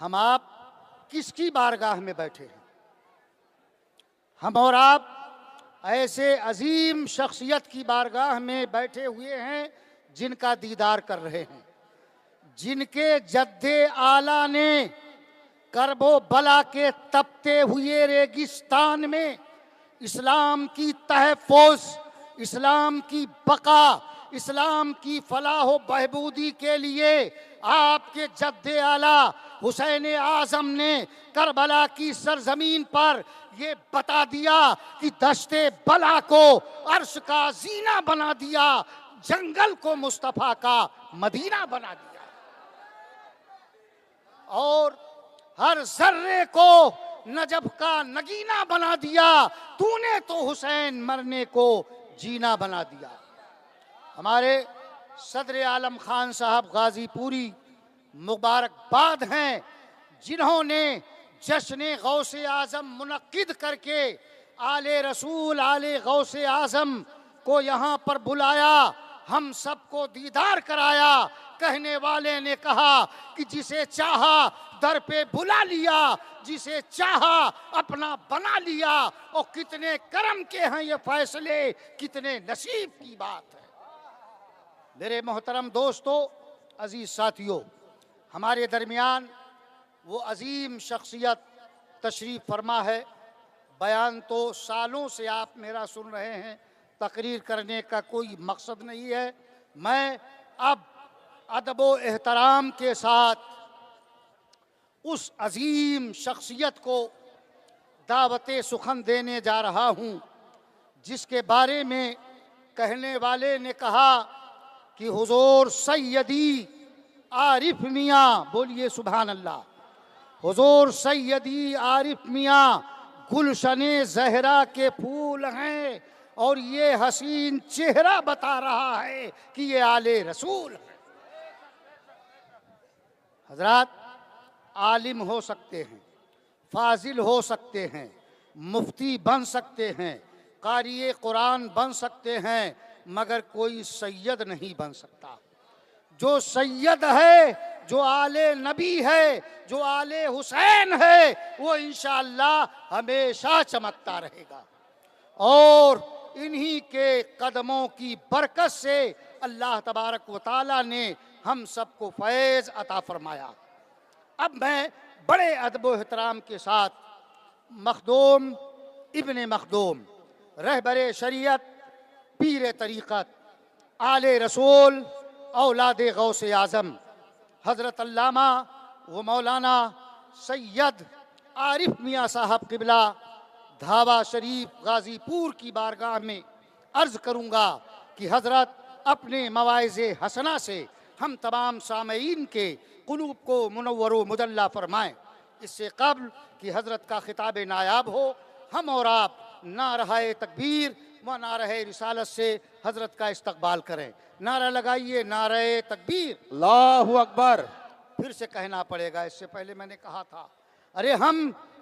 हम आप किसकी बारगाह में बैठे हैं? हम और आप ऐसे अजीम शख्सियत की बारगाह में बैठे हुए हैं जिनका दीदार कर रहे हैं, जिनके जद्दे आला ने करबो बला के तपते हुए रेगिस्तान में इस्लाम की तहफ़्फ़ुज़, इस्लाम की बका, इस्लाम की फलाह बहबूदी के लिए आपके जद्दे आला हुसैन आज़म ने करबला की सरजमीन पर ये बता दिया कि दश्ते बला को अर्श का जीना बना दिया, जंगल को मुस्तफ़ा का मदीना बना दिया, और हर जर्रे को नजब का नगीना बना दिया। तूने तो हुसैन मरने को जीना बना दिया। हमारे सदर आलम खान साहब गाजीपुरी मुबारकबाद हैं, जिन्होंने जश्न गौसे आज़म मुनक्किद करके आले रसूल आले गौसे आज़म को यहाँ पर बुलाया, हम सबको दीदार कराया। कहने वाले ने कहा कि जिसे चाहा दर पे बुला लिया, जिसे चाहा अपना बना लिया, और कितने करम के हैं ये फैसले, कितने नसीब की बात है। मेरे मोहतरम दोस्तों, अजीज साथियों, हमारे दरमियान वो अजीम शख्सियत तशरीफ़ फरमा है। बयान तो सालों से आप मेरा सुन रहे हैं, तकरीर करने का कोई मकसद नहीं है। मैं अब अदब व एहतराम के साथ उस अजीम शख्सियत को दावत सुखन देने जा रहा हूँ, जिसके बारे में कहने वाले ने कहा कि हुजूर सैयदी आरिफ मियाँ, बोलिए सुभान अल्लाह, हुजूर सैयदी आरिफ मियाँ गुलशने ज़हरा के फूल हैं, और ये हसीन चेहरा बता रहा है कि ये आले रसूल है। हजरात, आलिम हो सकते हैं, फाजिल हो सकते हैं, मुफ्ती बन सकते हैं, कारी कुरान बन सकते हैं, मगर कोई सैयद नहीं बन सकता। जो सैयद है, जो आले नबी है, जो आले हुसैन है, वो इंशाअल्लाह हमेशा चमकता रहेगा। और इन्हीं के कदमों की बरकत से अल्लाह तबारक व तआला ने हम सबको फैज़ अता फरमाया। अब मैं बड़े अदब व एहतराम के साथ मखदूम इब्ने मखदूम, रहबरे शरीयत, पीर तरीक़त, आले रसूल, औलादे गौसे आज़म, हज़रत अल्लामा व मौलाना सैयद आरिफ मियाँ साहब क़िबला धावा शरीफ गाज़ीपुर की बारगाह में अर्ज़ करूँगा कि हज़रत अपने मवाइज़े हसना से हम तमाम सामईन के क़ुलूब को मुनव्वर व मुदल्ला फरमाएँ। इससे क़ब्ल कि हज़रत का ख़िताब नायाब हो, हम और आप नारे तकबीर व नारे रिसालत से हज़रत का इस्तक़बाल करें। नारा लगाइए, नारे तकबीर, अल्लाहु अकबर। फिर से कहना पड़ेगा, इससे पहले मैंने कहा था। अरे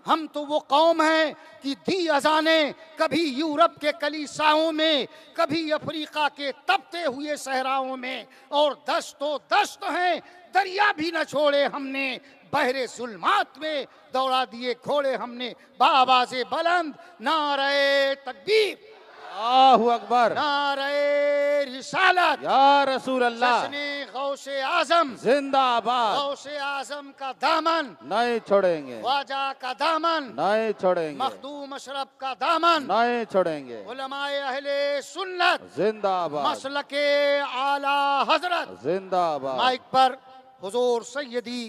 हम तो वो कौम हैं कि दी अजाने कभी यूरोप के कलीसाओं में, कभी अफ्रीका के तपते हुए सहराओं में, और दस्तो दस्त हैं, दरिया भी न छोड़े हमने, बहरे जुल्मात में दौड़ा दिए घोड़े हमने, बाआवाज़े बुलंद नारे तकबीर, अल्लाहु अकबर, नारे रिसालत, या रसूल अल्लाह, जश्न गौसे आज़म जिंदाबाद, गौसे आज़म का दामन नहीं छोड़ेंगे, ख्वाजा का दामन नहीं छोड़ेंगे, मखदूम अशरफ का दामन, नहीं छोड़ेंगे, उलमाए अहले सुन्नत, जिंदाबाद, मसलके आला हजरत। जिंदाबाद। माइक पर हुजूर सैयदी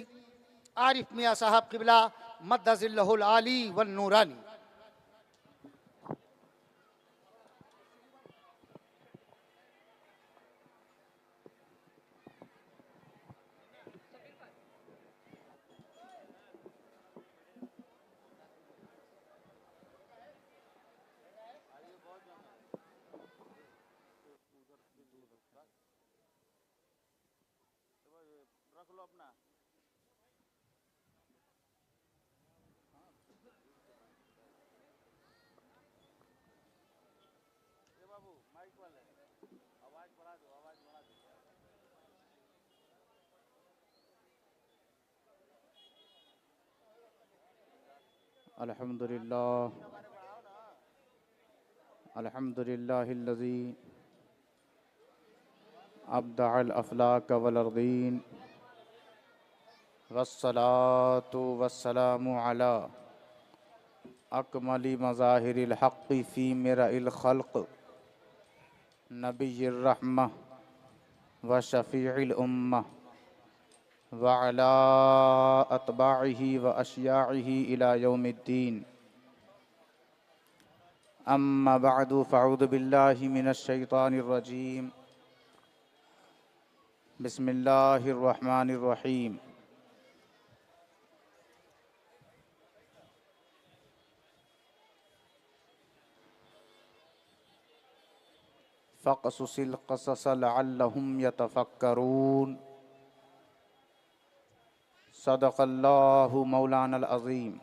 आरिफ मियाँ साहब क़िबला मद्दज़िल्लहुल आली वन नूरानी। अल्हम्दुलिल्लाहिल्लज़ी अब्दअल अफ़लाक वल अर्दीन वस्सलातु वस्सलामु अला अकमली मज़ाहिरिल हक़्क़ि फ़ी मिरइल ख़ल्क़ नबिय्यिर रहमह व शफ़ीइल उम्मह व अला अतबाइही व अशियाइही इला यौमिद्दीन। अम्मा बअदु फ़अऊज़ु बिल्लाहि मिनश शैतानिर रजीम। बिस्मिल्लाहिर रहमानिर रहीम। फ़क़्सुसिल क़सस लअल्लहुम यतफ़क्करून। सदक़ल्लाहु मौलानल अज़ीम।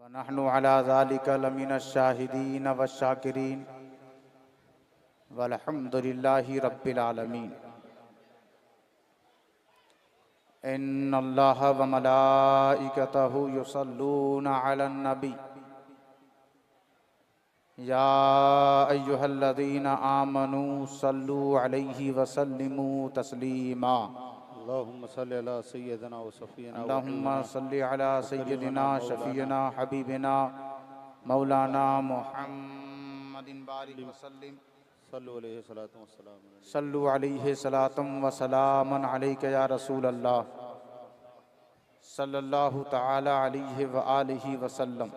व नहनु अला ज़ालिका लमिनश शाहिदीन वश्शाकिरीन वल्हम्दुलिल्लाहि रब्बिल आलमीन। इन्नल्लाह व मलाइकतहु युसल्लूना अलन नबी या अय्युहल्लज़ीना आमनू सल्लू अलैहि व सल्लिमू तस्लीमा। अल्लाहुम्मा सल्लि अला सय्यिदिना व सफ़ीना अल्लाहुम्मा सल्लि अला सय्यिदिना शफ़ीना हबीबिना मौलाना मुहम्मदिन बारिक व सल्लिम। सल्लु अलैहि सलातम व सलामन अलैका या रसूल अल्लाह सल्लल्लाहु तआला अलैहि व आलिहि व सल्लम।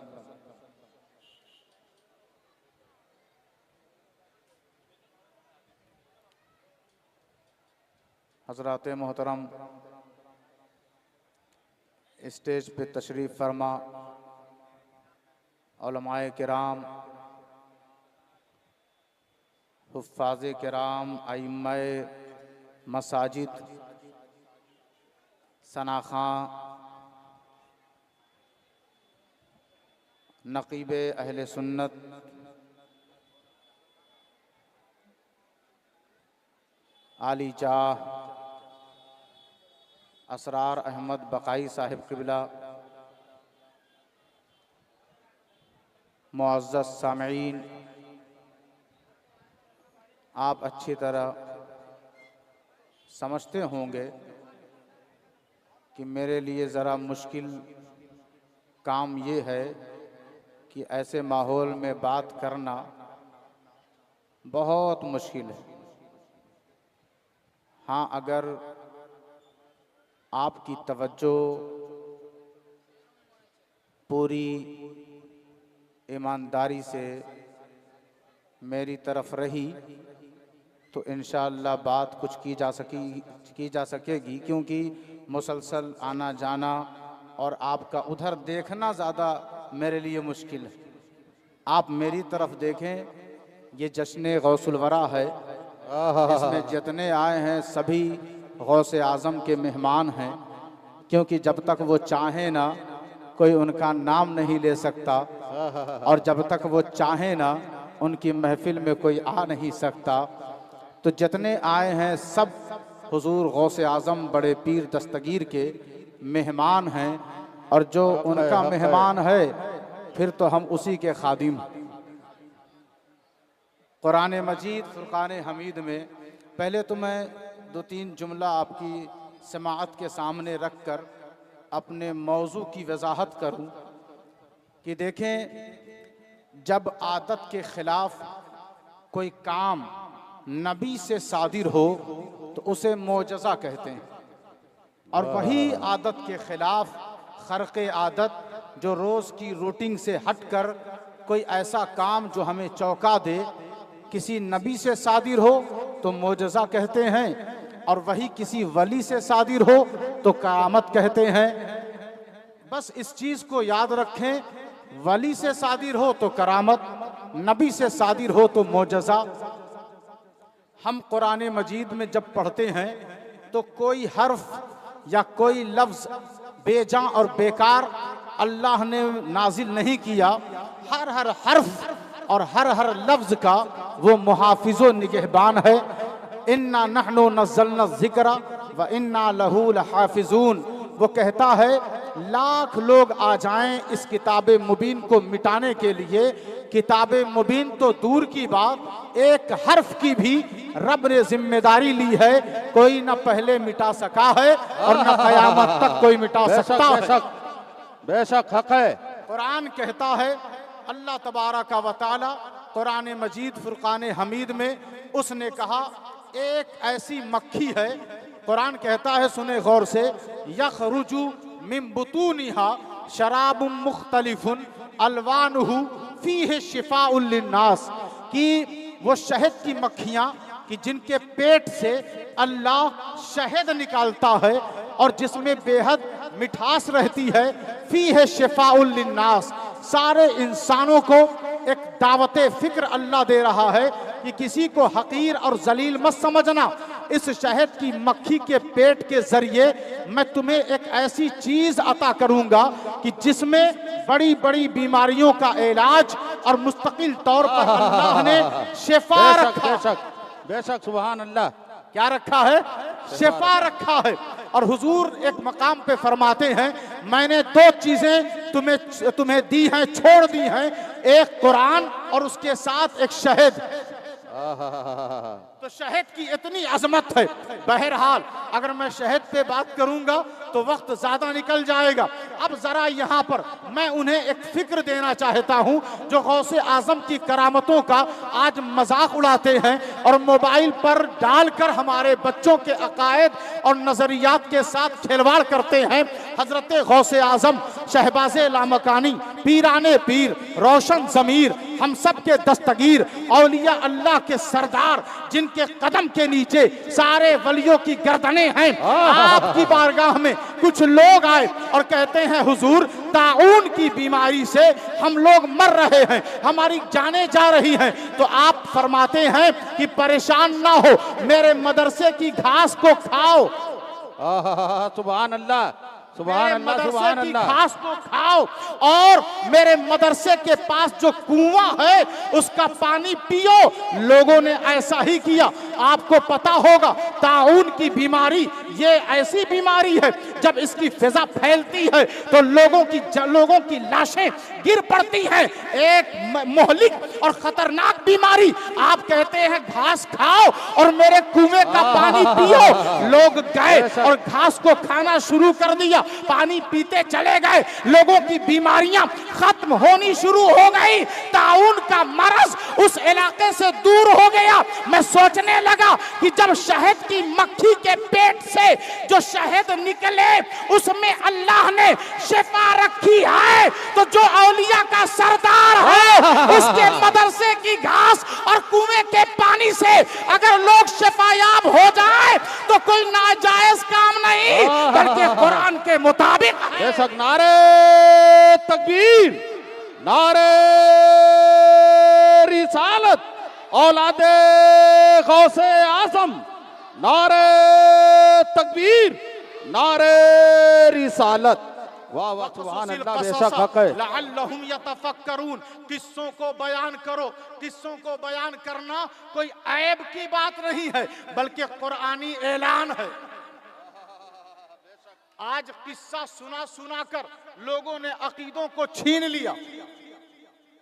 हज़रात मोहतरम, स्टेज पे तशरीफ़ फरमा उलमाए किराम, हुफ़्फ़ाज़े किराम, अइम्माए मसाजिद, सनाख़ां, नक़ीबे अहले सुन्नत, आली जाह असरार अहमद बक़ाई साहिब क़िबला, मुअज़्ज़ज़ सामईन, आप अच्छी तरह समझते होंगे कि मेरे लिए ज़रा मुश्किल काम ये है कि ऐसे माहौल में बात करना बहुत मुश्किल है। हाँ, अगर आपकी तवज्जो पूरी ईमानदारी से मेरी तरफ रही तो इंशाअल्लाह बात कुछ की जा सकेगी, क्योंकि मुसलसल आना जाना और आपका उधर देखना ज़्यादा मेरे लिए मुश्किल है। आप मेरी तरफ देखें, ये जश्न गौसुल वरा है, इसमें जितने आए हैं सभी गौसे आज़म के मेहमान हैं, क्योंकि जब तक वो चाहें ना कोई उनका नाम नहीं ले सकता, और जब तक वो चाहें ना उनकी महफिल में कोई आ नहीं सकता। तो जितने आए हैं सब हुजूर गौसे आज़म बड़े पीर दस्तगीर के मेहमान हैं, और जो उनका मेहमान है फिर तो हम उसी के खादिम। कुरान मजीद फुरकान हमीद में पहले तो मैं दो तीन जुमला आपकी समाअत के सामने रख कर अपने मौजू की वजाहत करूं कि देखें, जब आदत के ख़िलाफ़ कोई काम नबी से सादिर हो तो उसे मोजज़ा कहते हैं, और वही आदत के ख़िलाफ़ ख़र्क़े आदत, जो रोज़ की रूटीन से हट कर कोई ऐसा काम जो हमें चौंका दे, किसी नबी से सादिर हो तो मोजज़ा कहते हैं, और वही किसी वली से सादिर हो तो करामत कहते हैं। बस इस चीज़ को याद रखें, वली से सादिर हो तो करामत, नबी से सादिर हो तो मोजज़ा। हम कुरान मजीद में जब पढ़ते हैं तो कोई हर्फ या कोई लफ्ज़ बेजां और बेकार अल्लाह ने नाजिल नहीं किया। हर हर्फ और हर लफ्ज़ का वो मुहाफिज़ो निगहबान है। इन्ना नहनु नज़्ज़लना ज़िक्रा व इन्ना लहू लहाफ़िज़ून। वो कहता है लाख लोग आ जाएं इस किताब मुबीन को मिटाने के लिए, किताब मुबीन तो दूर की बात, एक हर्फ की भी रब ने जिम्मेदारी ली है, कोई न पहले मिटा सका है और न कयामत तक कोई मिटा सकता है। बेशक हक है। कुरान कहता है, अल्लाह तबारक व तआला कुरान मजीद फुरकान हमीद में उसने कहा एक ऐसी मक्खी है, कुरान कहता है सुने गौर से, यखरुजु मिन बुतूनिहा शराबुम मुख्तलिफुन अलवानुहु फीहि शिफाउल लिन्नास, कि वो शहद की मक्खियाँ कि जिनके पेट से अल्लाह शहद निकालता है और जिसमें बेहद मिठास रहती है, फीहि शिफाउल लिन्नास, सारे इंसानों को एक दावत फिक्र अल्लाह दे रहा है कि किसी को हकीर और जलील मत समझना। इस शहद की मक्खी के पेट के जरिए मैं तुम्हें एक ऐसी चीज अता करूंगा कि जिसमें बड़ी बड़ी बीमारियों का इलाज और मुस्तकिल तौर पर अल्लाह ने शिफा रखा। बेशक बेशक सुभान अल्लाह। क्या रखा है? शिफा रखा है। और हुजूर एक मकाम पे फरमाते हैं, मैंने दो चीजें तुम्हें दी हैं, छोड़ दी हैं, एक कुरान और उसके साथ एक शहद। तो शहद की इतनी अजमत है। बहरहाल अगर मैं शहद पे बात करूंगा तो वक्त ज्यादा निकल जाएगा। अब जरा यहाँ पर मैं उन्हें एक फिक्र देना चाहता हूँ जो गौसे आजम की करामतों का आज मजाक उड़ाते हैं और मोबाइल पर डालकर हमारे बच्चों के अकायद और नजरियात के साथ खिलवाड़ करते हैं। हजरत गौसे आजम शहबाज़े लामकानी, पीराने पीर, रोशन जमीर, हम सब के दस्तगीर, औलिया अल्लाह के सरदार, जिनके कदम के नीचे सारे वलियों की गर्दनें हैं, आपकी बारगाह में कुछ लोग आए और कहते हैं हुजूर ताउन की बीमारी से हम लोग मर रहे हैं, हमारी जानें जा रही हैं। तो आप फरमाते हैं कि परेशान ना हो, मेरे मदरसे की घास को खाओ। सुभान अल्लाह सुभान अल्लाह सुभान अल्लाह। घास को खाओ और मेरे मदरसे के पास जो कुआं है उसका पानी पियो। लोगों ने ऐसा ही किया। आपको पता होगा ताउन की बीमारी ये ऐसी बीमारी है जब इसकी फिजा फैलती है तो लोगों की लाशें गिर पड़ती हैं। एक मोहलिक और खतरनाक बीमारी। आप कहते हैं घास खाओ और मेरे कुएं का पानी पियो। लोग गए और घास को खाना शुरू कर दिया, पानी पीते चले गए, लोगों की बीमारियां खत्म होनी शुरू हो गई। ताउन का मरज उस इलाके से दूर हो गया। मैं सोचने लगा कि जब शहद की मक्खी के पेट से जो शहद निकले उसमें अल्लाह ने शिफा रखी है, तो जो औलिया का सरदार है उसके मदरसे की घास और कुएं के पानी से अगर लोग शिफायाब हो जाए तो कोई नाजायज काम नहीं बल्कि कुरान के मुताबिक। बेशक नारे तकबीर, नारे रिसालत, औलादे गौसे आजम, नारे तकबीर, नारे रिसालत। वाह वाह सुभान अल्लाह। बेशक हक है। लअल्लहुम यतफक्करून। किस्सों को बयान करो। किस्सों को बयान करना कोई ऐब की बात नहीं है बल्कि कुरानी ऐलान है। आज किस्सा सुना कर लोगों ने अकीदों को छीन लिया।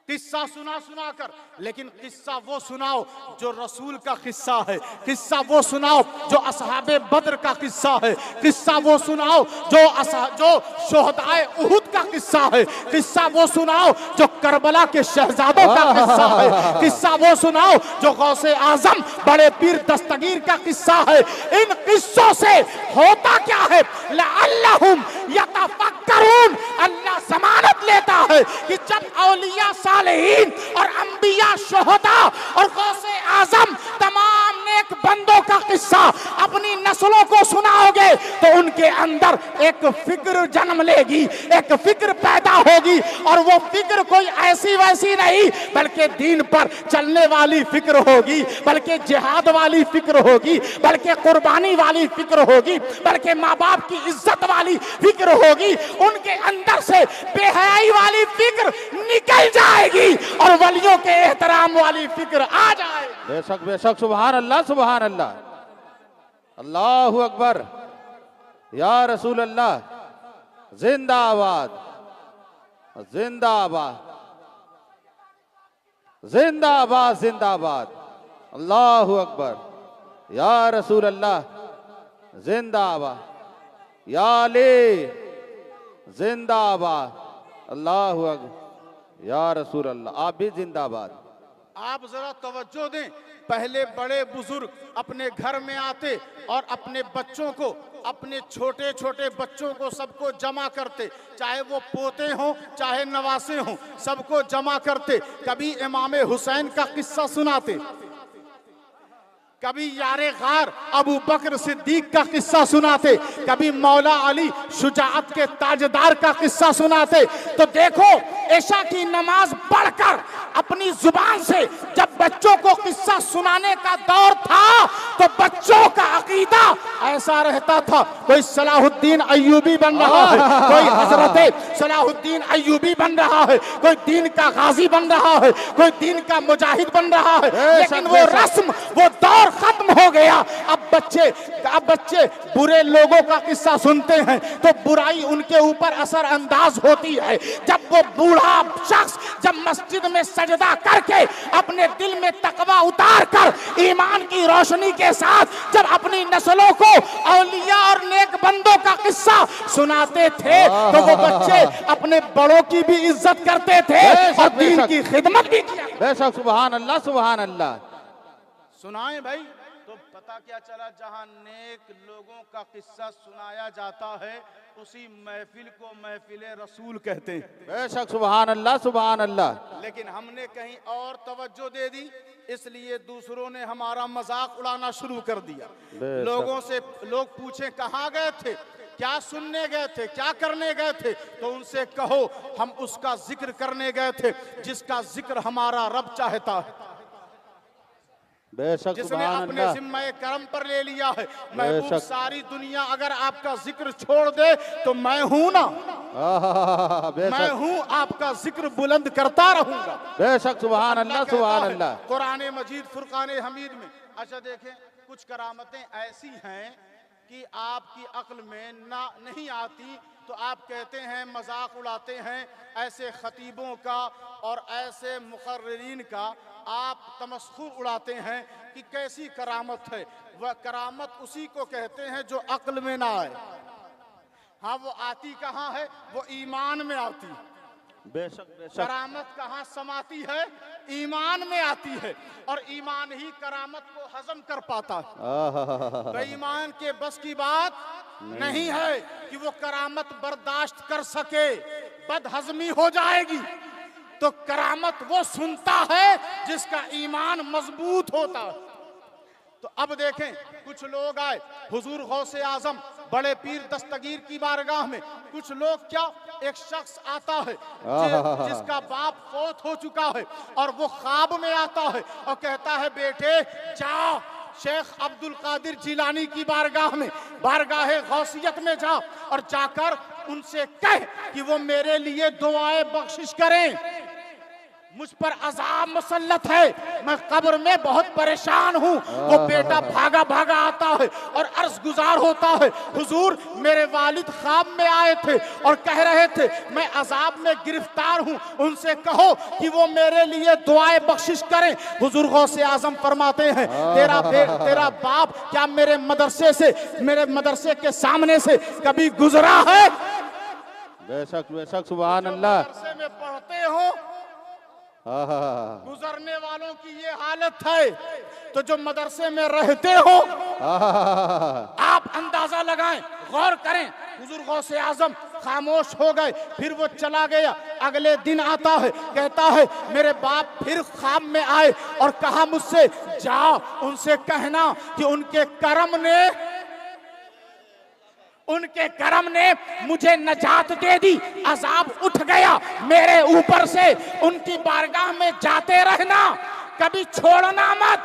किस्सा सुना कर, लेकिन किस्सा वो सुनाओ जो रसूल का किस्सा है। किस्सा वो सुनाओ जो असहाबे बद्र का किस्सा है। किस्सा वो सुनाओ जो शोहदाए उहुद का किस्सा है। किस्सा वो सुनाओ जो करबला के शहजादों का किस्सा है। किस्सा वो सुनाओ जो गौसे आजम बड़े पीर दस्तगीर का किस्सा है। इन किस्सों से होता क्या है? लअल्लहुम यतफक्करून। अल्लाह जमानत लेता है कि जब औलिया सालेहीन और अंबिया शोहदा और गौसे आजम तमाम नेक बंदों का किस्सा अपनी नस्लों को सुनाओगे तो उनके अंदर एक फिक्र जन्म लेगी, एक फिक्र पैदा होगी। और वो फिक्र कोई ऐसी वैसी नहीं बल्कि दीन पर चलने वाली फिक्र होगी, बल्कि जिहाद वाली फिक्र होगी, बल्कि कुर्बानी वाली फिक्र होगी, बल्कि माँ बाप की इज्जत वाली फिक्र होगी। उनके अंदर से बेहयाई वाली फिक्र निकल जाएगी और वलियों के एहतराम वाली फिक्र आ जाए। बेशक बेशक सुभान अल्लाह सुभान अल्लाह। अल्लाहु अकबर, या रसूल अल्लाह, जिंदाबाद जिंदाबाद जिंदाबाद जिंदाबाद, अल्लाहु अकबर, या रसूल अल्लाह, जिंदाबाद, या अली जिंदाबाद, अल्लाहु अकबर, या रसूल अल्लाह, आप भी जिंदाबाद। आप जरा तवज्जो दें, पहले बड़े बुजुर्ग अपने घर में आते और अपने बच्चों को, अपने छोटे छोटे बच्चों को सबको जमा करते, चाहे वो पोते हों चाहे नवासे हों, सबको जमा करते। कभी इमाम हुसैन का किस्सा सुनाते, कभी यारे गार अबू बकर सिद्दीक का किस्सा सुनाते, कभी मौला अली शुजाअत के ताजदार का किस्सा सुनाते। तो देखो, ऐशा की नमाज पढ़कर अपनी जुबान से जब बच्चों को किस्सा सुनाने का दौर था तो बच्चों का अकीदा ऐसा रहता था, कोई सलाहुद्दीन अय्यूबी बन रहा है, कोई हजरत सलाहुद्दीन अय्यूबी बन रहा है, कोई दीन का गाजी बन रहा है, कोई दीन का मुजाहिद बन रहा है। लेकिन वो रस्म, वो दौर खत्म हो गया। अब बच्चे बुरे लोगों का किस्सा सुनते हैं तो बुराई उनके ऊपर असर अंदाज होती है। जब वो बूढ़ा शख्स जब मस्जिद में सजदा करके अपने दिल में तकवा उतार कर ईमान की रोशनी के साथ जब अपनी नस्लों को औलिया और नेक बंदों का किस्सा सुनाते थे तो वो बच्चे अपने बड़ों की भी इज्जत करते थे और दीन की खिदमत भी किया। बेशक, सुभान अल्लाह सुभान अल्लाह। सुनाएं भाई, तो पता क्या चला, जहां नेक लोगों का किस्सा सुनाया जाता है उसी महफिल को महफिले रसूल कहते हैं। बेशक, सुभान अल्लाह सुभान अल्लाह। लेकिन हमने कहीं और तवज्जो दे दी, इसलिए दूसरों ने हमारा मजाक उड़ाना शुरू कर दिया। लोगों से लोग पूछे कहाँ गए थे, क्या सुनने गए थे, क्या करने गए थे, तो उनसे कहो हम उसका जिक्र करने गए थे जिसका जिक्र हमारा रब चाहता है, बेशक, जिसने अपने जिम्मे करम पर ले लिया है। महबूब, सारी दुनिया अगर आपका जिक्र छोड़ दे तो मैं हूं ना, मैं हूं, आपका जिक्र बुलंद करता रहूंगा। बेशक, सुभान अल्लाह सुभान अल्लाह। कुरान मजीद फुरकान हमीद में, अच्छा देखें, कुछ करामतें ऐसी हैं कि आपकी अक्ल में नहीं आती, तो आप कहते हैं, मजाक उड़ाते हैं ऐसे खतीबों का और ऐसे मुकर्रिरीन का, आप तमस्खुर उड़ाते हैं कि कैसी करामत है। वह करामत उसी को कहते हैं जो अक्ल में ना आए। हाँ, वो आती कहाँ है, वो ईमान में आती है। बेशक बेशक, करामत कहाँ समाती है, ईमान में आती है, और ईमान ही करामत को हजम कर पाता है। बेईमान के बस की बात नहीं है कि वो करामत बर्दाश्त कर सके, बदहजमी हो जाएगी। तो करामत वो सुनता है जिसका ईमान मजबूत होता है। तो अब देखें, कुछ लोग आए हुजूर गौसे आजम बड़े पीर दस्तगीर की बारगाह में। कुछ लोग क्या, एक शख्स आता है जिसका बाप फौत हो चुका है और वो ख्वाब में आता है और कहता है, बेटे जाओ शेख अब्दुल कादिर जिलानी की बारगाह में, बारगाह गौसियत में जाओ और जाकर उनसे कह कि वो मेरे लिए दुआएं बख्शिश करें, मुझ पर अजाब मुसल्लत है, मैं कब्र में बहुत परेशान हूँ। वो बेटा भागा भागा आता है और अर्ज गुजार होता है, हुजूर मेरे वालिद ख्वाब में आए थे और कह रहे थे मैं अजाब में गिरफ्तार हूँ, उनसे कहो कि वो मेरे लिए दुआएं बख्शिश करें। हुजूर गौसे आजम फरमाते हैं, तेरा बाप क्या मेरे मदरसे के सामने से कभी गुजरा है? बेशक बेशक, सुभान अल्लाह। मदरसे में पढ़ते हो, गुजरने वालों की ये हालत है, तो जो मदरसे में रहते हो आप अंदाजा लगाएं, गौर करें। हुजूर गौसे आजम खामोश हो गए, फिर वो चला गया। अगले दिन आता है, कहता है मेरे बाप फिर ख्वाब में आए और कहा मुझसे, जाओ उनसे कहना कि उनके करम ने मुझे नजात दे दी, अजाब उठ गया मेरे ऊपर से, उनकी बारगाह में जाते रहना, कभी छोड़ना मत।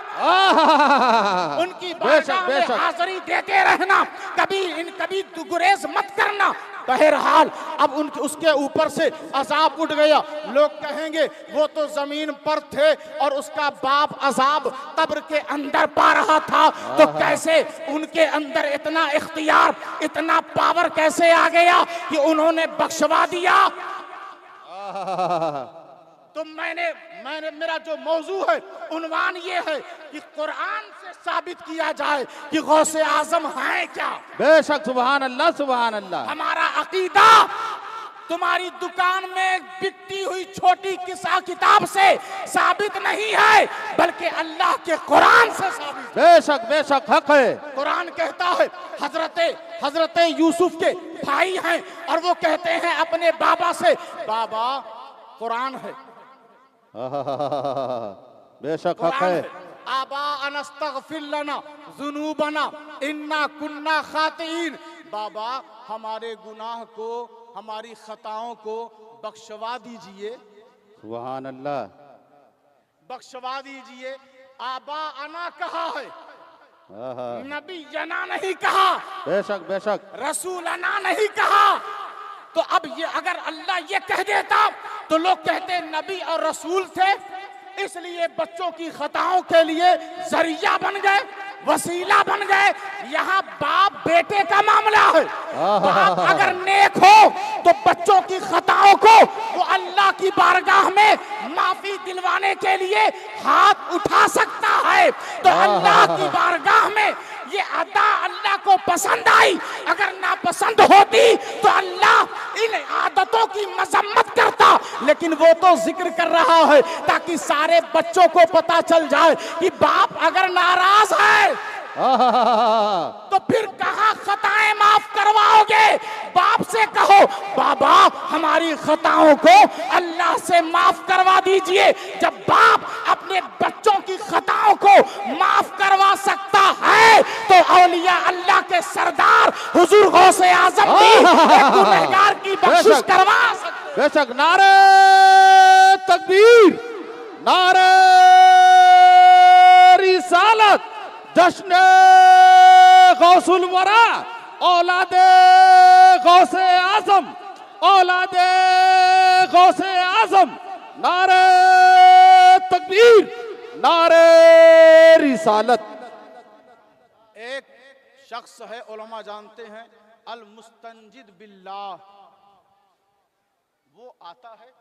उनकी बेशक, में बेशक। हाजिरी देते रहना, कभी गुरेज मत करना। बहरहाल अब उसके ऊपर से अजाब उठ गया। लोग कहेंगे वो तो जमीन पर थे और उसका बाप अजाब कब्र के अंदर पा रहा था, तो कैसे उनके अंदर इतना इख्तियार, इतना पावर कैसे आ गया कि उन्होंने बख्शवा दिया। तो मैंने मेरा जो मौजू है, उन्वान ये है कि कुरान से साबित किया जाए कि गौसे आजम हैं क्या। बेशक, सुभान अल्लाह, सुभान अल्लाह। हमारा अकीदा तुम्हारी दुकान में बिकती हुई छोटी किस्सा किताब से साबित नहीं है, बल्कि अल्लाह के कुरान से साबित। बेशक, बेशक, हक है। कुरान कहता है हजरत यूसुफ के भाई हैं और वो कहते हैं अपने बाबा से, बाबा कुरान है, बेशक, हक है। आबा अनस्तगफिर लना जुनूबना इन्ना कुन्ना खातिइन। बाबा हमारे गुनाह को, हमारी खताओं को बख्शवा दीजिए, सुभान अल्लाह। बख्शवा दीजिए। आबा अना कहा है, नबी जना नहीं कहा, बेशक, बेशक। रसूल अना नहीं कहा। तो अब ये अगर अल्लाह ये कह देता तो लोग कहते नबी और रसूल थे, इसलिए बच्चों की खताओं के लिए जरिया बन गए, वसीला बन गए। यहाँ बाप बेटे का मामला है। बाप अगर नेक हो तो बच्चों की खताओं को वो अल्लाह की बारगाह में माफी दिलवाने के लिए हाथ उठा सकता है। तो अल्लाह की बारगाह में ये अदा अल्लाह को पसंद आई। अगर ना पसंद होती तो अल्लाह इन आदतों की मजम्मत करता, लेकिन वो तो जिक्र कर रहा है ताकि सारे बच्चों को पता चल जाए कि बाप अगर नाराज है तो फिर कहाँ खताएं माफ करवाओगे। बाप से कहो, बाबा हमारी खताओं को अल्लाह से माफ करवा दीजिए। जब बाप अपने बच्चों की खताओं को माफ करवा सकता है तो औलिया अल्लाह के सरदार हुजूर गौसे आजम भी एक गुनहगार की बख्शिश करवा सकते। बेशक। नारे तकबीर, नारे रिसालत, जश्न गौसुल वरा, औलादे गौसे आजम, औलादे गौसे आजम। नारे तकबीर, नारे रिसालत। एक शख्स है, उलमा जानते हैं, अल मुस्तंजिद बिल्लाह। वो आता है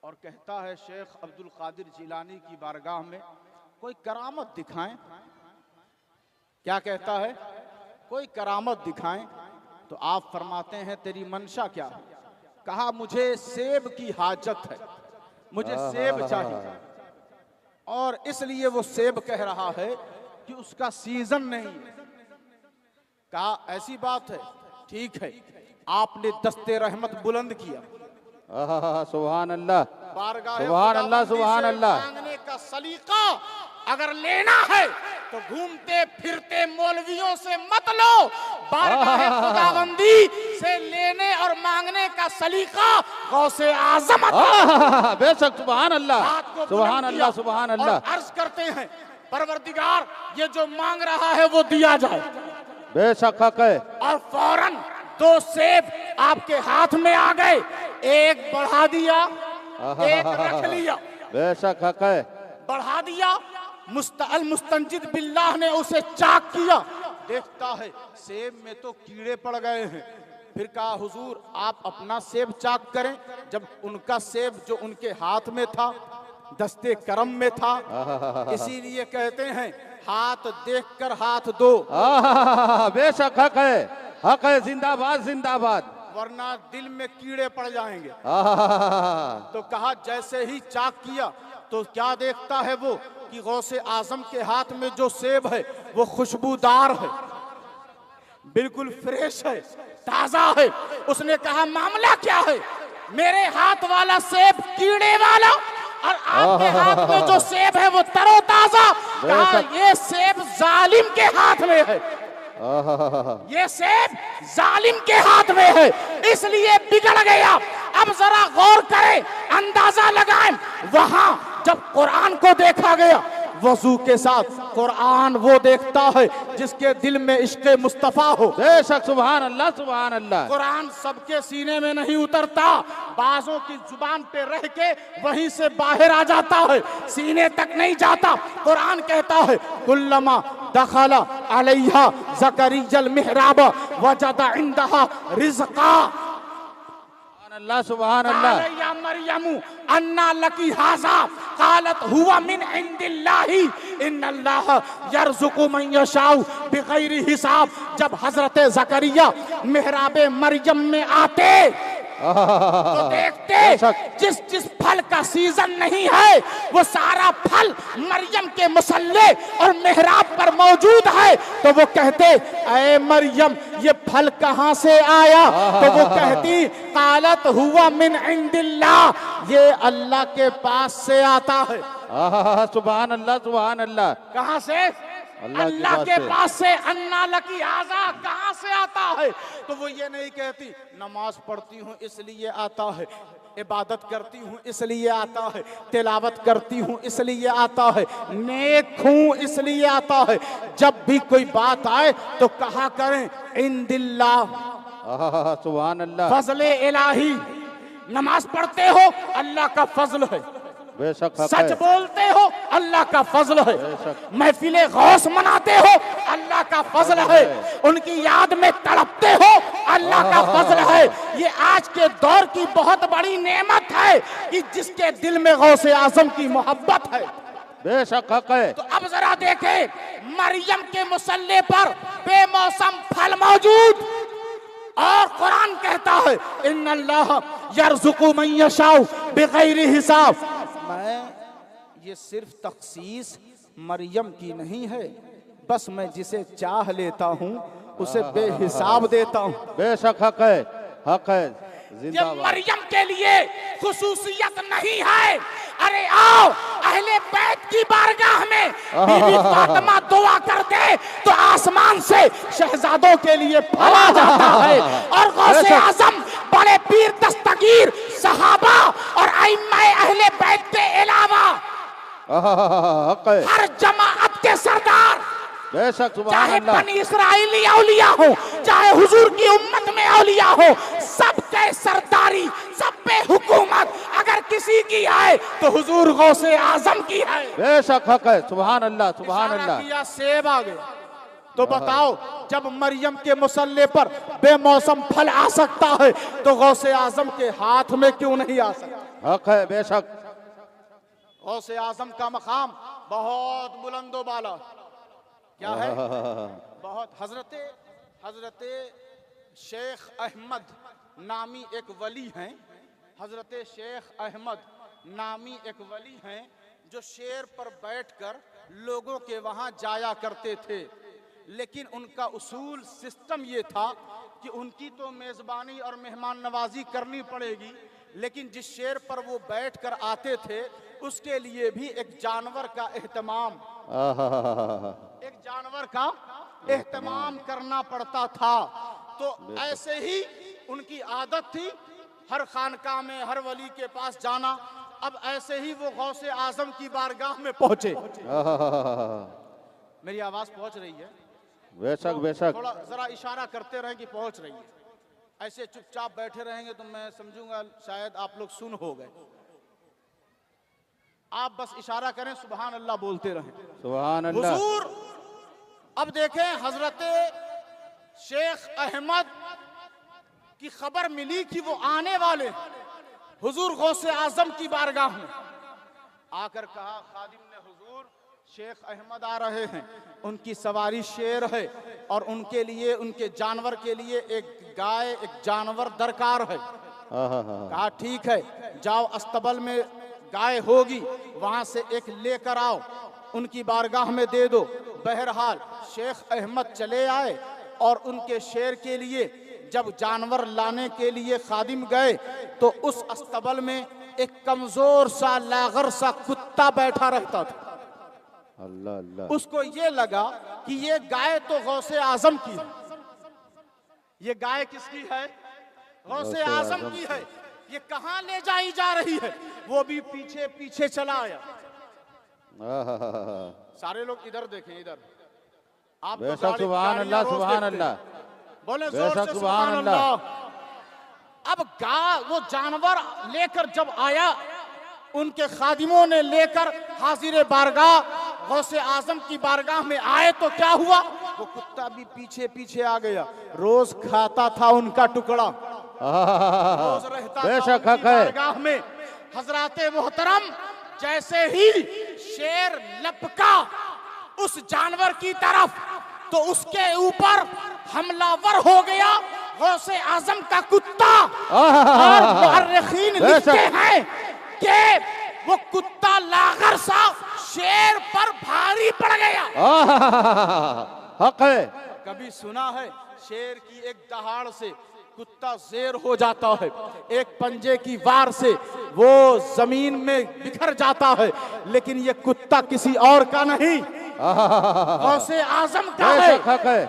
और कहता है शेख अब्दुल कादिर जिलानी की बारगाह में कोई करामत दिखाएं। क्या कहता है? कोई करामत दिखाएं। तो आप फरमाते हैं तेरी मंशा क्या है? कहा मुझे सेब की हाजत है, मुझे सेब चाहिए, और इसलिए वो सेब कह रहा है कि उसका सीजन नहीं। कहा ऐसी बात है, ठीक है। आपने दस्ते रहमत बुलंद किया, सुभान अल्लाह, बारगाह सुभान अल्लाह, सुभान अल्लाह। मांगने का सलीका अगर लेना है तो घूमते फिरते मौलवियों से मत लो, बारगाह खुदाबंदी से लेने और मांगने का सलीका गौसे आजम। बेशक, सुभान अल्लाह, सुभान अल्लाह, सुभान अल्लाह। अर्ज करते हैं परवरदिगार ये जो मांग रहा है वो दिया जाए। बेशक, हक है। और फौरन 2 सेब आपके हाथ में आ गए, एक बढ़ा दिया, एक रख लिया। बेशक, हक है। बढ़ा दिया, मुस्तंजिद बिल्लाह ने उसे चाक किया, देखता है सेब में तो कीड़े पड़ गए हैं। फिर कहा हुजूर आप अपना सेब चाक करें। जब उनका सेब जो उनके हाथ में था दस्ते करम में था, इसीलिए कहते हैं हाथ देखकर हाथ दो। बेशक, हक है, हक है। जिंदाबाद, जिंदाबाद। वरना दिल में कीड़े पड़ जाएंगे। तो कहा जैसे ही चाक किया तो क्या देखता है वो कि गौसे आजम के हाथ में जो सेब है वो खुशबूदार है, बिल्कुल फ्रेश है, ताजा है। उसने कहा मामला क्या है? मेरे हाथ वाला सेब कीड़े वाला और आपके हाथ में जो सेब है वो तरोताजा। कहा ये सेब जालिम के हाथ में है, ये सेब जालिम के हाथ में है, इसलिए बिगड़ गया। अब जरा गौर करें, अंदाजा लगाएं। वहां जब कुरान को देखा गया, वजू के साथ। कुरान वो देखता है जिसके दिल में इश्क मुस्तफा हो। बेशक सुभान अल्लाह सुभान अल्लाह। कुरान सबके सीने में नहीं उतरता, बाजों की जुबान पे रह के वहीं से बाहर आ जाता है, सीने तक नहीं जाता। कुरान कहता है कुल्लमा दखला अलैहा ज़करिय्यल मिहराब वजदा इंदहा रिज़्क़ा। अल्लाह सुभान अल्लाह। या मरियमु अन्ना लकी हाज़ा क़ालत हुवा मिन इंदिल्लाहि इन्नल्लाह यर्ज़ुक़ु मन यशाउ बिग़ैरि हिसाब। जब हजरत ज़करिया मिहराबे मरियम में आते तो देखते जिस जिस फल का सीजन नहीं है वो सारा फल मरियम के मुसल्ले और मेहराब पर मौजूद है। तो वो कहते ऐ मरियम ये फल कहाँ से आया? तो वो कहती कालत हुआ मिन इंदिल्लाह, ये अल्लाह के पास से आता है। सुभान अल्लाह सुभान अल्लाह। कहाँ से? अल्लाह के पास से। अन्ना लकी हाज़ा कहाँ से आता है? तो वो ये नहीं कहती नमाज पढ़ती हूँ इसलिए आता है, इबादत करती हूँ इसलिए आता है, तिलावत करती हूँ इसलिए आता है, नेक हूँ इसलिए आता है। जब भी कोई बात आए तो कहा करें इंदिल्लाह, सुभान अल्लाह। फजले इलाही। नमाज पढ़ते हो अल्लाह का फजल है, बेशक सच बोलते हो अल्लाह का फजल है, महफिले गौस मनाते हो अल्लाह का फजल है, उनकी याद में तड़पते हो अल्लाह का फजल है। ये आज के दौर की बहुत बड़ी नेमत है कि जिसके दिल में गौसे आजम की मोहब्बत है। बेशक हक है। तो अब जरा देखें, मरियम के मुसल्ले पर बेमौसम फल मौजूद और कुरान कहता है इन्नल्लाह यर्ज़ुक़ु मन यशाउ बिग़ैरि हिसाब। मैं ये सिर्फ तखसीस मरियम की नहीं है, बस मैं जिसे चाह लेता हूँ उसे बेहिसाब देता हूँ। बेशक हक है, हक है। ये मरियम के लिए खुसूसियत नहीं है। अरे आओ अहले बैत की बारगाह में बीबी फातिमा दुआ कर दे तो आसमान से शहजादों के लिए फल आ जाता है। और गौसे आजम, बड़े पीर दस्तगीर, सहाबा और अइम्माए अहले बैत के अलावा हर जमाअत के सरदार, बेशक सुभान चाहे अल्लाह। बनी इसराइली औलिया हो, चाहे हुजूर की उम्मत में औलिया हो, सबके सरदारी, सब पे हुकूमत अगर किसी की है तो हुजूर गौसे आजम की है। बेशक हक है, सुभान अल्लाह सुभान इशारा अल्लाह। किया सेब आ गया। तो बताओ जब मरियम के मुसल्ले पर बेमौसम फल आ सकता है तो गौसे आजम के हाथ में क्यों नहीं आ सकता? हक है बेशक। गौसे आजम का मकाम बहुत बुलंदो बाला क्या है? बहुत। हजरत शेख अहमद नामी एक वली हैं, हजरत शेख अहमद नामी एक वली हैं जो शेर पर बैठकर लोगों के वहां जाया करते थे। लेकिन उनका उसूल सिस्टम ये था कि उनकी तो मेज़बानी और मेहमान नवाजी करनी पड़ेगी, लेकिन जिस शेर पर वो बैठकर आते थे उसके लिए भी एक जानवर का एहतमाम करना पड़ता था। तो ऐसे ही उनकी आदत थी हर खानका में हर वली के पास जाना। अब ऐसे ही वो गौसे आजम की बारगाह में पहुंचे। मेरी आवाज पहुंच रही है? बेशक बेशक। थोड़ा जरा इशारा करते रहें कि पहुंच रही है। ऐसे चुपचाप बैठे रहेंगे तो मैं समझूंगा शायद आप लोग सुन हो गए। आप बस इशारा करें, सुभान अल्लाह बोलते रहें। सुभान अल्लाह। हुजूर अब देखें, हजरत शेख अहमद की खबर मिली कि वो आने वाले हुजूर गौसे आजम की बारगाह में आकर कहा, खादिम ने, हुजूर शेख अहमद आ रहे हैं, उनकी सवारी शेर है और उनके लिए, उनके जानवर के लिए एक गाय, एक जानवर दरकार है। कहा ठीक है, जाओ अस्तबल में गाय होगी, वहां से एक लेकर आओ, उनकी बारगाह में दे दो। बहरहाल शेख अहमद चले आए और उनके शेर के लिए जब जानवर लाने के लिए खादिम गए तो उस अस्तबल में एक कमजोर सा लागर सा कुत्ता बैठा रहता था। अल्लाह अल्लाह। उसको ये लगा कि ये गाय तो गौसे आजम की है। ये गाय किसकी है? गौसे आजम की है। ये कहां ले जाई जा रही है? वो भी पीछे पीछे चला आया। सारे लोग इधर देखें, इधर आप तो बेशक सुभान अल्लाह, सुभान अल्लाह, बोले जोर बेशक से सुभान सुभान अल्लाह। अल्लाह। अब वो जानवर लेकर जब आया, उनके खादिमों ने लेकर हाजिर बारगाह गौसे आजम की बारगाह में आए तो क्या हुआ, वो कुत्ता भी पीछे पीछे आ गया। रोज खाता था उनका टुकड़ा, रोज रहता था बेशक उनकी हक है। बारगाह में। हजराते मोहतरम, जैसे ही शेर लपका उस जानवर की तरफ तो उसके ऊपर हमलावर हो गया गौसे आजम का कुत्ता। और मुअर्रिखीन लिखते हैं कि वो कुत्ता लागर सा शेर पर भारी पड़ गया। हक है। कभी सुना है शेर की एक दहाड़ से कुत्ता शेर हो जाता है, एक पंजे की वार से वो जमीन में बिखर जाता है, लेकिन ये कुत्ता किसी और का नहीं, गौसे आजम का है,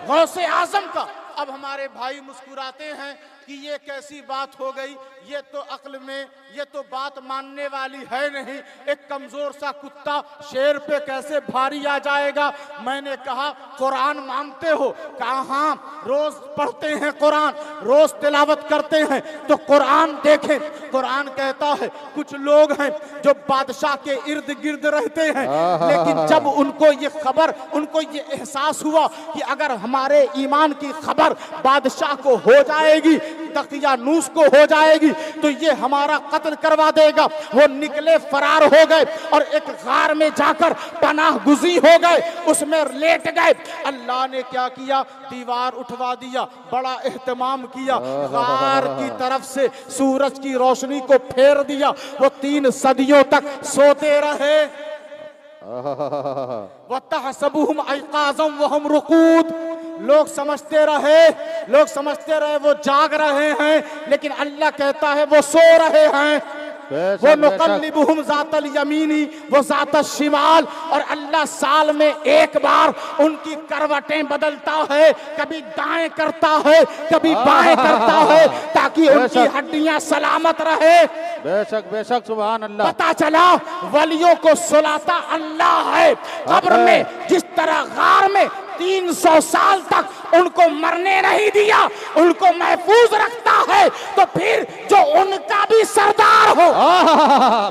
गौसे आजम का। अब हमारे भाई मुस्कुराते हैं कि ये कैसी बात हो गई, ये तो अक्ल में, ये तो बात मानने वाली है नहीं, एक कमजोर सा कुत्ता शेर पे कैसे भारी आ जाएगा। मैंने कहा कुरान मानते हो? कहा हाँ, रोज पढ़ते हैं कुरान, रोज तिलावत करते हैं। तो कुरान देखें, कुरान कहता है कुछ लोग हैं जो बादशाह के इर्द गिर्द रहते हैं, लेकिन जब उनको ये खबर, उनको ये एहसास हुआ कि अगर हमारे ईमान की खबर बादशाह को हो जाएगी, दकियानूस को हो जाएगी, तो ये हमारा कत्ल करवा देगा। वो निकले, फरार हो गए और एक गार में जाकर पनाह गुजी हो गए, उसमें लेट गए। अल्लाह ने क्या किया, दीवार उठवा दिया, बड़ा एहतमाम किया, गार की तरफ से सूरज की रोशनी को फेर दिया। वो 3 सदियों तक सोते रहे। वतहसबुहुम अयकाज़म वहुम रुकूद, लोग समझते रहे वो जाग रहे हैं, लेकिन अल्लाह कहता है वो सो रहे हैं। वो नुक़ल्लिबुहुम ज़ातल यमीनी व ज़ातल शिमाल, और अल्लाह साल में एक बार उनकी करवटें बदलता है, कभी दाएं करता है, कभी बाएं करता है, ताकि उनकी हड्डियां सलामत रहे। बेशक बेशक सुभान अल्लाह। पता चला वलियों को सुलाता अल्लाह है। कब्र में जिस तरह गार में 300 साल तक उनको मरने नहीं दिया, उनको महफूज रखता है, तो फिर जो उनका भी सरदार हो,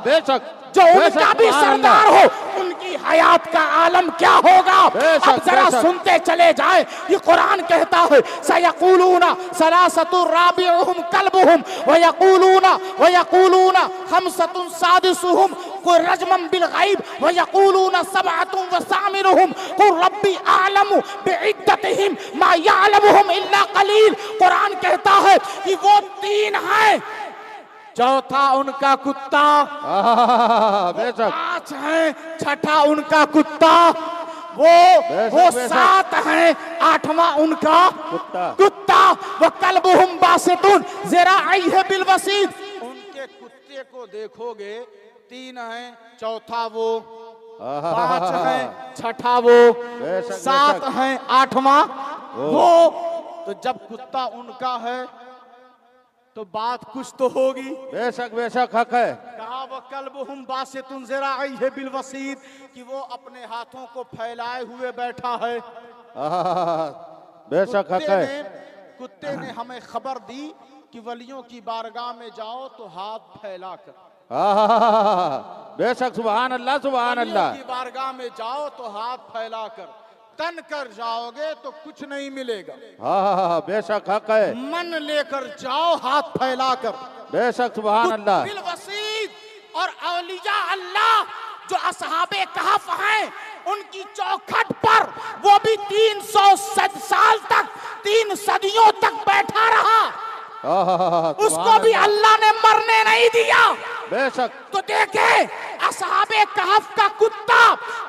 बेशक जो उनका भी सरदार हो, उनकी हयात का आलम क्या होगा। अब जरा सुनते चले जाए। ये कुरान कहता है सयक़ूलूना सलासतुर राबिउहुम कल्बुहुम व यक़ूलूना खमसतुन सादिसुहुम कुल रजमन बिल गैब व यक़ूलूना सबअतुन व सामिनुहुम कुल रब्बी आलमु बिइद्दतिहिम मा यअलमुहुम इल्ला कलील। कुरान कहता है कि वो 3 हैं, चौथा उनका कुत्ता, 5 हैं, छठा उनका कुत्ता, वो 7 हैं, 8वां उनका कुत्ता। वो कल्बुहुम बासितुन ज़िराअैहि बिल वसीद, उनके कुत्ते को देखोगे 3 हैं, चौथा वो, 5 हैं, छठा वो, 7 हैं, 8वां वो। तो जब कुत्ता उनका है तो बात कुछ तो होगी। बेशक बेशक हक है। कहा वो कल्बुहुम बासितुन ज़िराअैहि बिल वसीद, कि वो अपने हाथों को फैलाए हुए बैठा है। बेशक हक है। कुत्ते ने हमें खबर दी कि वलियों की बारगाह में जाओ तो हाथ फैलाकर, बेशक सुभान अल्लाह, सुभान अल्लाह। की बारगाह में जाओ तो हाथ फैलाकर, तन कर जाओगे तो कुछ नहीं मिलेगा। बेशक हक है। मन लेकर जाओ हाथ फैलाकर, बेशक सुभान अल्लाह। बिल वसीद। और औलिया अल्लाह जो असहाबे कहफ हैं, उनकी चौखट पर वो भी 300 साल तक, 3 सदियों तक बैठा रहा, उसको भी अल्लाह ने मरने नहीं दिया। बेशक। तो देखे असहाबे कहफ का कुत्ता,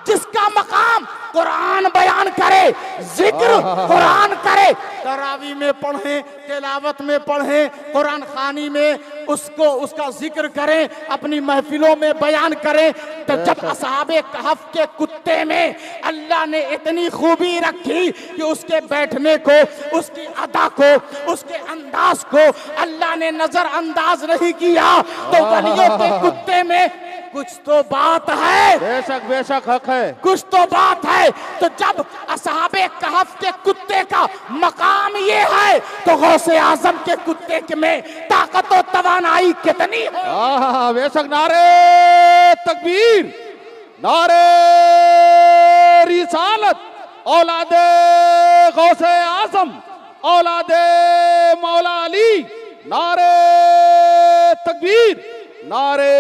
जिसका मकाम कुरान बयान करे, जिक्र कुरान करे, तरावी में पढ़े, तिलावत में पढ़े, कुरान खानी में उसको, उसका जिक्र करें, अपनी महफिलों में बयान करें। तो जब असहाबे कहफ के कुत्ते में अल्लाह ने इतनी खूबी रखी कि उसके बैठने को, उसकी अदा को, उसके अंदाज को अल्लाह ने नजरअंदाज नहीं किया, तो वलियों के कुत्ते में कुछ तो बात है, बेशक बेशक हक है। कुछ तो बात है। तो जब असहाबे कहफ के कुत्ते का मकाम ये है, तो गौसे आजम के कुत्ते में ताकत और तवानाई कितनी है। बेशक। नारे तकबीर, नारे रिसालत, औलादे गौसे आजम, औलादे मौला अली, नारे तकबीर, नारे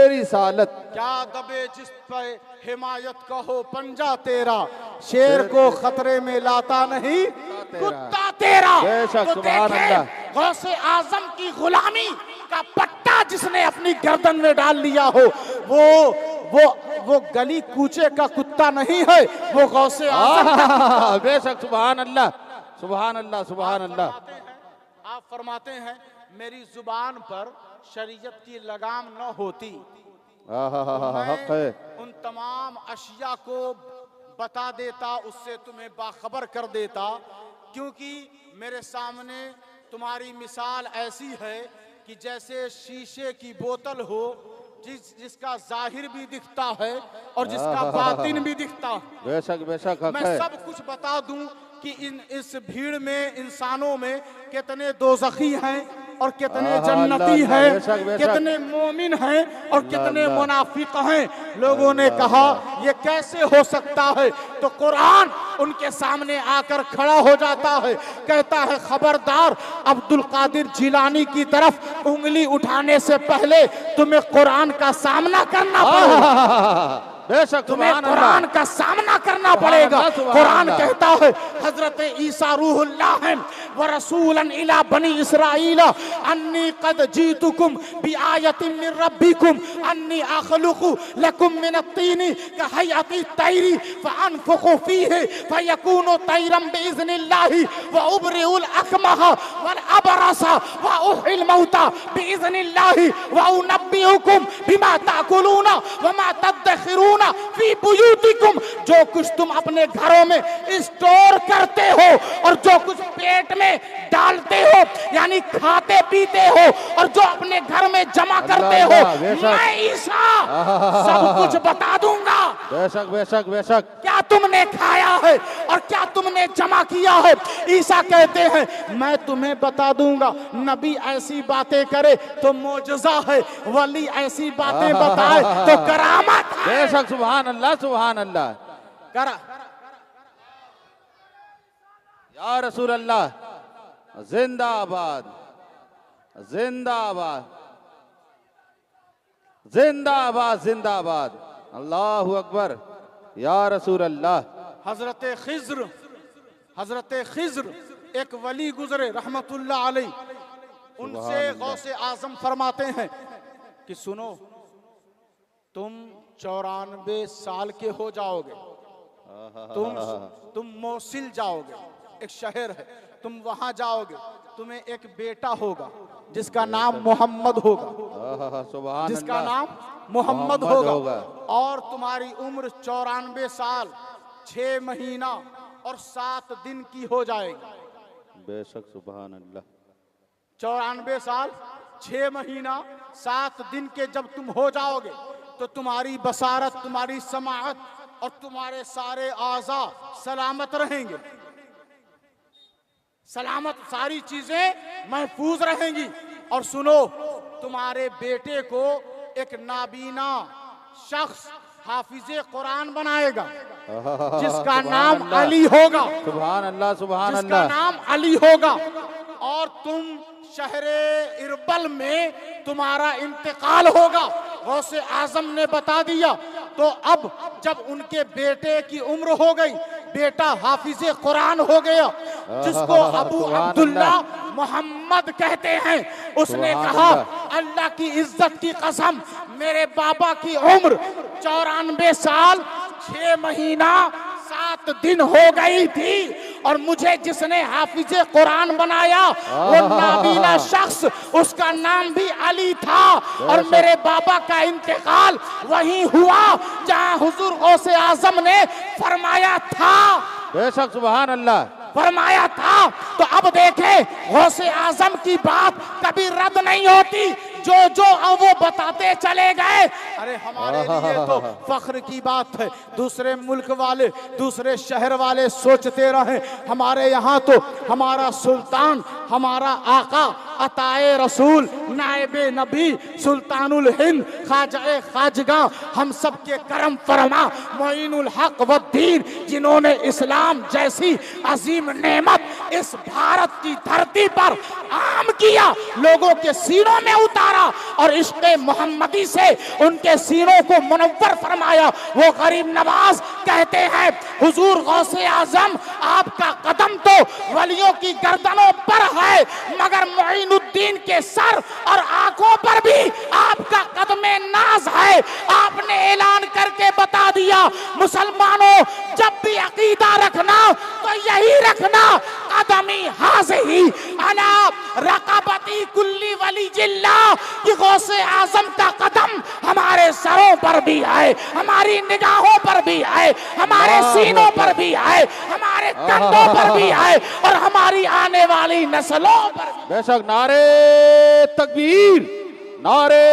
रिसालत। क्या दबे जिस पे हिमायत का हो पंजा तेरा, शेर को खतरे में लाता नहीं कुत्ता तेरा। बेशक, तो सुभान देखें, अल्लाह। गौसे आजम की गुलामी का पट्टा जिसने अपनी गर्दन में डाल लिया हो, वो गली कूचे का कुत्ता नहीं है, वो गौसे आजम का। बेशक, सुभान अल्लाह, सुभान अल्लाह, सुभान अल्लाह। आप फरमाते हैं मेरी जुबान पर शरीयत की लगाम न होती, हक है। उन तमाम अशिया को बता देता, उससे तुम्हें बाखबर कर देता। क्योंकि मेरे सामने तुम्हारी मिसाल ऐसी है कि जैसे शीशे की बोतल हो, जिसका जाहिर भी दिखता है और जिसका बातिन भी दिखता है। बेशक बेशक हक मैं है। सब कुछ बता दूं कि इस भीड़ में, इंसानों में कितने दोज़खी हैं और कितने जन्नती हैं, कितने मोमिन हैं और कितने मुनाफिक हैं। लोगों ने कहा ये कैसे हो सकता है, तो कुरान उनके सामने आकर खड़ा हो जाता है, कहता है खबरदार, अब्दुल कादिर जिलानी की तरफ उंगली उठाने से पहले तुम्हें कुरान का सामना करना पड़ेगा। बेशक, तुम्हें कुरान का सामना करना पड़ेगा। कुरान कहता है हजरत ईसा रूहुल्लाह हैं व रसूलन इला बनी इसराइल अन्नी कद जीतुकुम बिआयतिन मिन रब्बिकुम अन्नी अखलुकु लकुम मिन अत्तीनी कहयति तैरी फअनफुखु फीहि फयकूनु तैरम बिइज़निल्लाहि व उबरिउल अकमह वल अबरसा व उहिल मौता बिइज़निल्लाहि व उनब्बिउकुम बिमा ताकुलूना व मा तदखिरून फी बुयूतिकुम। जो कुछ तुम अपने घरों में स्टोर करते हो और जो कुछ पेट में डालते हो, यानी खाते पीते हो, और जो अपने घर में जमा करते हो, मैं ईसा सब कुछ बता दूंगा। बेशक बेशक बेशक। क्या तुमने खाया है और क्या तुमने जमा किया है। ईसा कहते हैं मैं तुम्हें बता दूंगा। नबी ऐसी बातें करे तो मोजज़ा है, वली ऐसी बातें बताए तो करामत है। बेशक, सुभान अल्लाह, सुभान अल्लाह। करा या रसूल अल्लाह, जिंदाबाद, जिंदाबाद, जिंदाबाद, जिंदाबाद। अल्लाहु अकबर। या रसूल अल्लाह। हजरत खिज्र एक वली गुजरे रहमतुल्लाह अलैह, उनसे गौसे आजम फरमाते हैं कि सुनो, तुम 94 साल के हो जाओगे, तुम मोसिल जाओगे, एक शहर है, तुम वहां जाओगे, तुम्हें एक बेटा होगा जिसका नाम मोहम्मद होगा, जिसका नाम मोहम्मद होगा, और तुम्हारी उम्र 94 साल 6 महीना और 7 दिन की हो जाएगी। बेशक, सुभान अल्लाह। 94 साल 6 महीना 7 दिन के जब तुम हो जाओगे, तो तुम्हारी बसारत, तुम्हारी समाअत और तुम्हारे सारे आज़ा सलामत रहेंगे, सलामत, सारी चीजें महफूज रहेंगी। और सुनो, तुम्हारे बेटे को एक नाबीना शख्स हाफिजे कुरान बनाएगा, जिसका नाम अली होगा। सुभान अल्लाह, सुभान जिसका अल्लाह। नाम अली होगा, और तुम शहरे इरबल में तुम्हारा इंतकाल होगा। गौसे आजम ने बता दिया। तो अब जब उनके बेटे की उम्र हो गई, बेटा हाफिजे कुरान हो गया, जिसको अबू अब्दुल्ला मोहम्मद कहते हैं, उसने कहा अल्लाह की इज्जत की कसम, मेरे बाबा की उम्र 94 साल 6 महीना 7 दिन हो गई थी, और मुझे जिसने हाफिजे कुरान बनाया वो नाबीना शख्स, उसका नाम भी अली था, और मेरे बाबा का इंतकाल वहीं हुआ जहां हुजूर गौसे आजम ने फरमाया था। बेशक, सुभान अल्लाह। फरमाया था। तो अब देखें, गौसे आजम की बात कभी रद्द नहीं होती। जो वो बताते चले गए। अरे हमारे लिए तो फख्र की बात है, दूसरे मुल्क वाले, दूसरे शहर वाले सोचते रहे हमारे यहाँ तो हमारा सुल्तान, हमारा आका, अताए रसूल, नायबे नबी, सुल्तानुल हिंद, ख्वाजा ख्वाजगा, हम सब के करम फरमा मोइनुल हक वद्दीन, जिन्होंने इस्लाम जैसी अजीम नेमत इस भारत की धरती पर आम किया, लोगों के सीनों में उतारा और इश्क़े मोहम्मदी से उनके सीनों को मुनव्वर फरमाया। वो गरीब नवाज कहते हैं, हुजूर गौसे आजम आपका कदम तो वलियों की गर्दनों पर है, मगर मोइनुद्दीन के सर और आंखों पर भी आपका कदमे नाज है। आपने ऐलान करके बता दिया, मुसलमानों जब भी अकीदा रखना तो यही रखना, कदमी हाज़िही अला रक़बती कुल्ली वली जिल्ला, कि गौसे आजम का कदम हमारे सरों पर भी है, हमारी निगाहों पर भी है, हमारे सीनों पर भी है, हमारे कंधों पर भी है और हमारी आने वाली नस्लों पर भी। बेशक। नारे तकबीर, नारे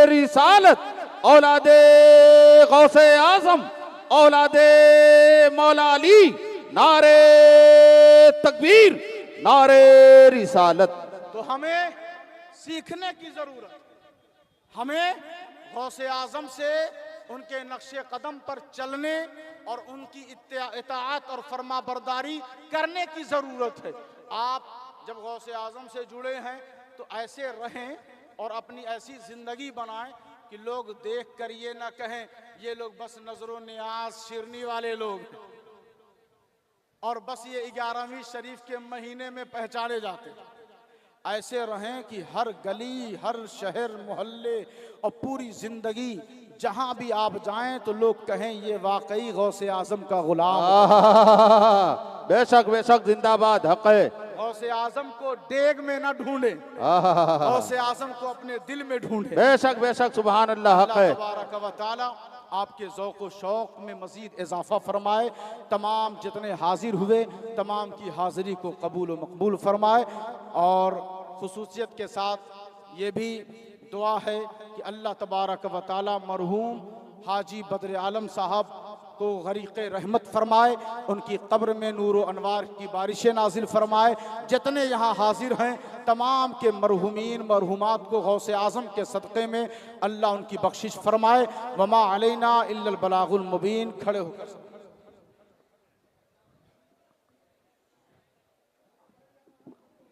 रिसालत, औलादे गौसे आजम, औलादे मौला अली, नारे तकबीर, नारे रिसालत। तो हमें सीखने की जरूरत, हमें गौसे आजम से उनके नक्शे कदम पर चलने और उनकी इताअत और फरमा बरदारी करने की जरूरत है। आप जब गौसे आजम से जुड़े हैं तो ऐसे रहें और अपनी ऐसी जिंदगी बनाएं कि लोग देख कर ये ना कहें ये लोग बस नजरों नियाज शिरनी वाले लोग हैं और बस ये 11वीं शरीफ के महीने में पहचाने जाते हैं। ऐसे रहें कि हर गली, हर शहर, मोहल्ले और पूरी जिंदगी जहां भी आप जाएं तो लोग कहें ये वाकई गौसे आजम का गुलाम। बेशक बेशक, जिंदाबाद, हक है। गौसे आजम को डेग में ना ढूंढे, गौसे आजम को अपने दिल में ढूंढे। बेशक बेशक, सुभान अल्लाह, हक है। तबारक व तआला आपके ज़ौक़ व शौक़ में मज़ीद इजाफ़ा फरमाए, तमाम जितने हाजिर हुए तमाम की हाज़िरी को कबूल व मकबूल फरमाए। और खुसूसियत के साथ ये भी दुआ है कि अल्लाह तबारक व तआला मरहूम हाजी बद्र आलम साहब को गरीक़ रहमत फरमाए, उनकी कब्र में नूर व अनवार की बारिशें नाजिल फरमाए। जितने यहाँ हाजिर हैं तमाम के मरहुमीन मरहुमात को गौसे आज़म के सदक़े में अल्लाह उनकी बख्शिश फरमाए। वमा अलैना इल्लल बलागुल मुबीन। खड़े होकर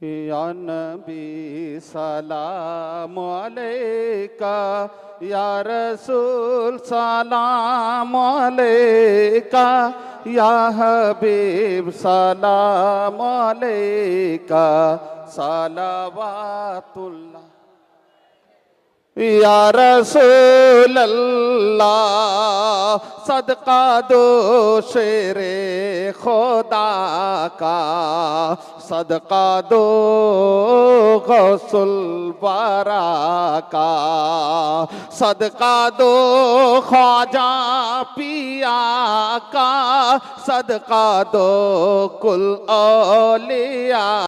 या नबी सलाम अलैका, या रसूल सलाम अलैका, या हबीब सलाम अलैका, सलावातुल्लाह या रसूल अल्लाह, सदका दो शेरे खुदा का, सदका दो गौसुल बारा का, सदका दो ख्वाजा पिया का, सदका दो कुल औलिया